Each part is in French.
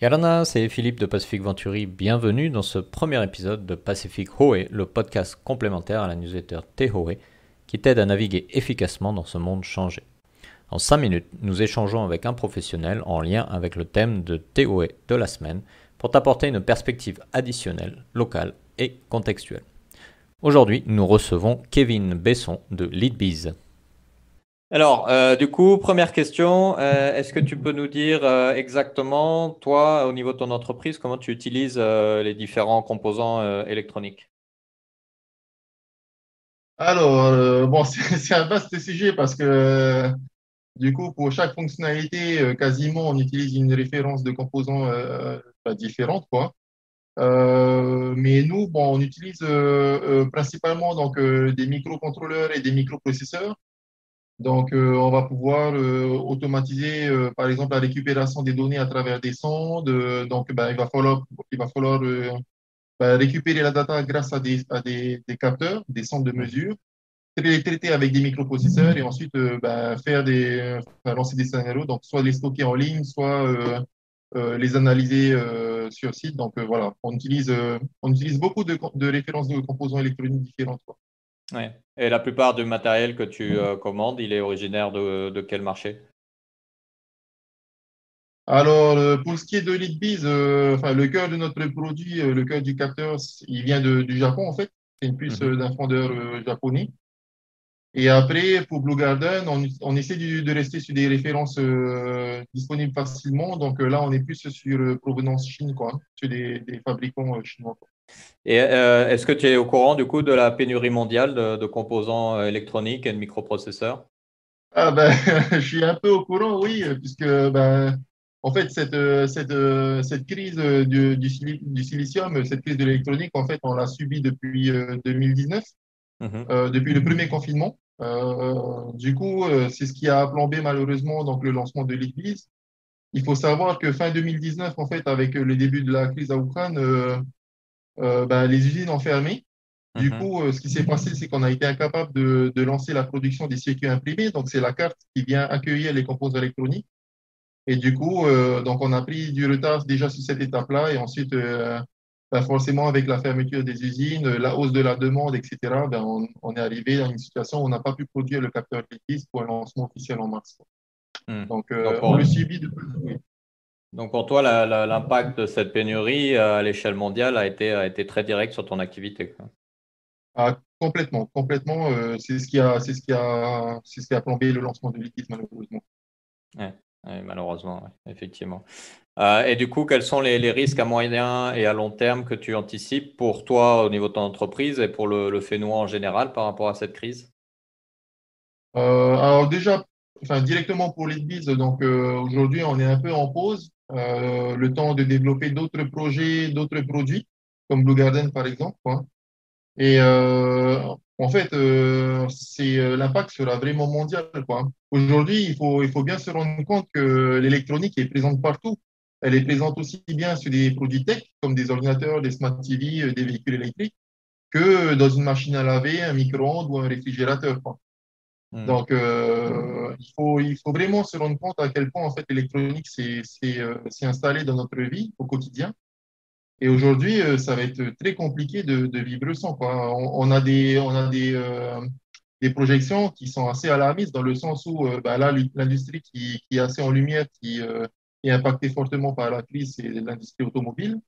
Yarana, c'est Philippe de Pacific Venturi. Bienvenue dans ce premier épisode de Pacific Hoé, le podcast complémentaire à la newsletter T-Hoé qui t'aide à naviguer efficacement dans ce monde changé. En 5 minutes, nous échangeons avec un professionnel en lien avec le thème de T-Hoé de la semaine pour t'apporter une perspective additionnelle, locale et contextuelle. Aujourd'hui, nous recevons Kevin Besson de Leadbiz. Alors, du coup, première question, est-ce que tu peux nous dire exactement, toi, au niveau de ton entreprise, comment tu utilises les différents composants électroniques? Alors, bon, c'est un vaste sujet parce que du coup, pour chaque fonctionnalité, quasiment, on utilise une référence de composants différente, quoi. Mais nous, bon, on utilise principalement donc des microcontrôleurs et des microprocesseurs. Donc, on va pouvoir automatiser, par exemple, la récupération des données à travers des sondes. Donc, ben, il va falloir récupérer la data grâce à des capteurs, des centres de Mhm. mesure les traiter avec des microprocesseurs et ensuite lancer des scénarios, donc soit les stocker en ligne, soit les analyser sur site. Donc voilà, on utilise beaucoup de références de composants électroniques différentes, quoi. Ouais. Et la plupart du matériel que tu commandes, il est originaire de quel marché? Alors, pour ce qui est de LeadBiz, le cœur de notre produit, le cœur du capteur, il vient du Japon, en fait. C'est une puce Mhm. d'un fondeur japonais. Et après, pour Blue Garden, on essaie de rester sur des références disponibles facilement. Donc là, on est plus sur provenance Chine, quoi, sur des fabricants chinois, quoi. Et est-ce que tu es au courant, du coup, de la pénurie mondiale de composants électroniques et de microprocesseurs? Ah ben, je suis un peu au courant, oui, puisque ben, en fait, cette crise du silicium, cette crise de l'électronique, en fait, on l'a subie depuis 2019, Mhm. depuis le premier confinement. Du coup, c'est ce qui a plombé malheureusement donc, le lancement de l'Église. Il faut savoir que fin 2019, en fait, avec le début de la crise à Ukraine, ben, les usines ont fermé. Du Mhm. coup, ce qui s'est passé, c'est qu'on a été incapable de lancer la production des circuits imprimés. Donc, c'est la carte qui vient accueillir les composants électroniques. Et du coup, donc on a pris du retard déjà sur cette étape-là. Et ensuite, ben, forcément, avec la fermeture des usines, la hausse de la demande, etc., ben, on est arrivé à une situation où on n'a pas pu produire le capteur X pour un lancement officiel en mars. Mhm. Donc, Donc, on le pour, subit de oui. Donc pour toi, l'impact de cette pénurie à l'échelle mondiale a été très direct sur ton activité, quoi. Ah, complètement, complètement. C'est ce qui a plombé le lancement de Liquid, malheureusement. Ouais, ouais, malheureusement, ouais, effectivement. Et du coup, quels sont les risques à moyen et à long terme que tu anticipes pour toi au niveau de ton entreprise et pour le Fénois en général par rapport à cette crise? Alors déjà, enfin, directement pour l'Itbiz, donc aujourd'hui, on est un peu en pause, le temps de développer d'autres projets, d'autres produits, comme Blue Garden par exemple, quoi. Et en fait, l'impact sera vraiment mondial, quoi. Aujourd'hui, il faut bien se rendre compte que l'électronique est présente partout. Elle est présente aussi bien sur des produits tech, comme des ordinateurs, des smart TV, des véhicules électriques, que dans une machine à laver, un micro-ondes ou un réfrigérateur, quoi. Hmm. Donc, il faut vraiment se rendre compte à quel point en fait l'électronique s'est installé dans notre vie au quotidien. Et aujourd'hui, ça va être très compliqué de vivre sans, quoi. On a des projections qui sont assez alarmistes dans le sens où bah là, l'industrie qui est assez en lumière, qui est impactée fortement par la crise, c'est l'industrie automobile.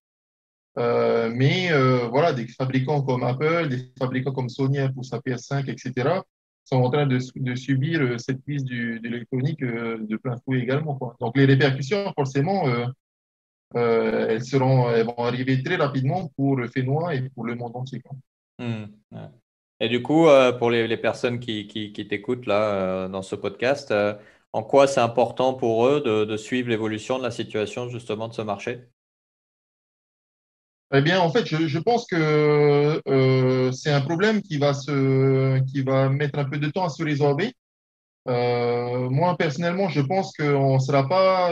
Mais voilà, des fabricants comme Apple, des fabricants comme Sony hein, pour sa PS5, etc., sont en train de subir cette crise de l'électronique de plein fouet également, quoi. Donc les répercussions, forcément, elles vont arriver très rapidement pour le Fénois et pour le monde entier, quoi. Hmm. Ouais. Et du coup, pour les personnes qui t'écoutent là dans ce podcast, en quoi c'est important pour eux de suivre l'évolution de la situation justement de ce marché? Eh bien, en fait, je pense que c'est un problème qui va mettre un peu de temps à se résorber. Moi, personnellement, je pense qu'on ne sera pas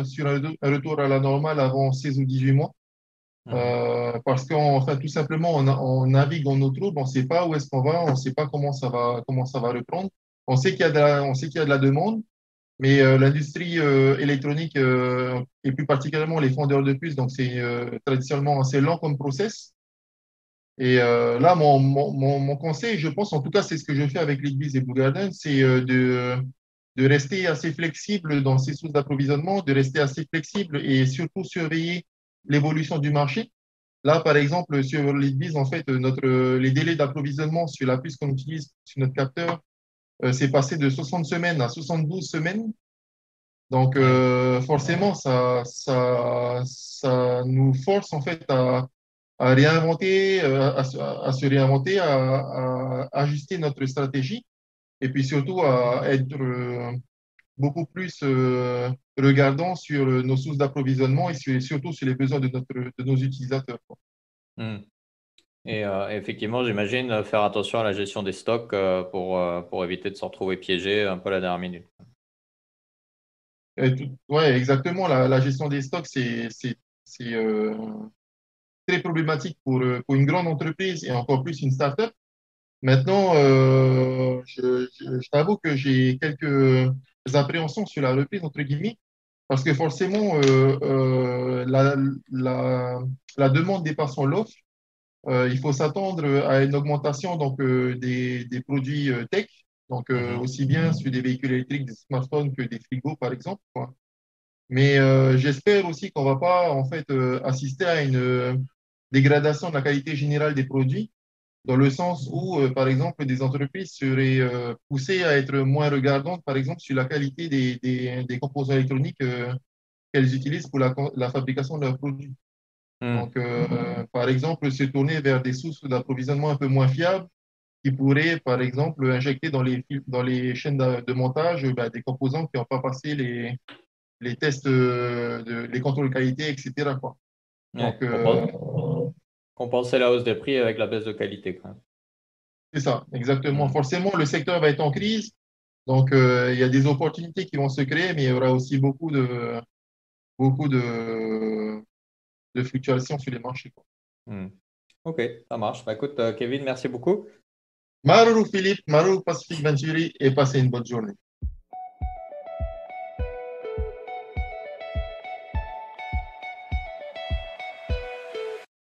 sur un retour à la normale avant 16 ou 18 mois. Mhm. Parce qu'enfin, tout simplement, on navigue dans nos troubles, on ne sait pas où est-ce qu'on va, on ne sait pas comment ça va reprendre. On sait qu'il y a de la demande, Mais l'industrie électronique, et plus particulièrement les fondeurs de puces, donc c'est traditionnellement assez lent comme process. Et là, mon conseil, je pense, en tout cas, c'est ce que je fais avec l'Église et Blue Garden, c'est de rester assez flexible dans ces sources d'approvisionnement, de rester assez flexible et surtout surveiller l'évolution du marché. Là, par exemple, sur l'Église, en fait, les délais d'approvisionnement sur la puce qu'on utilise sur notre capteur, c'est passé de 60 semaines à 72 semaines. Donc, Oui. forcément, ça nous force en fait à réinventer, à se réinventer, à ajuster notre stratégie et puis surtout à être beaucoup plus regardant sur nos sources d'approvisionnement et surtout sur les besoins de nos utilisateurs, quoi. Hmm. Et effectivement, j'imagine faire attention à la gestion des stocks pour éviter de se retrouver piégé un peu à la dernière minute. Ouais, exactement. La gestion des stocks, c'est très problématique pour une grande entreprise et encore plus une startup. Maintenant, je t'avoue que j'ai quelques appréhensions sur la reprise, entre guillemets, parce que forcément, la, la demande dépassant l'offre. Il faut s'attendre à une augmentation donc, des produits tech, donc Mhm. aussi bien sur des véhicules électriques, des smartphones que des frigos, par exemple, quoi. Mais j'espère aussi qu'on ne va pas en fait, assister à une dégradation de la qualité générale des produits dans le sens où, par exemple, des entreprises seraient poussées à être moins regardantes, par exemple, sur la qualité des composants électroniques qu'elles utilisent pour la fabrication de leurs produits. Hmm. Donc, par exemple, se tourner vers des sources d'approvisionnement un peu moins fiables qui pourraient, par exemple, injecter dans les chaînes de montage des composants qui n'ont pas passé les tests, les contrôles de qualité, etc., quoi. Ouais. Donc, Compenser la hausse des prix avec la baisse de qualité, quand même. c'est ça, exactement. Hmm. Forcément, le secteur va être en crise. Donc, il y a des opportunités qui vont se créer, mais il y aura aussi beaucoup de fluctuations sur les marchés, quoi. Hmm. Ok, ça marche. Bah, écoute, Kevin, merci beaucoup. Marou Philippe, Marou Pacific Venturi et passez une bonne journée.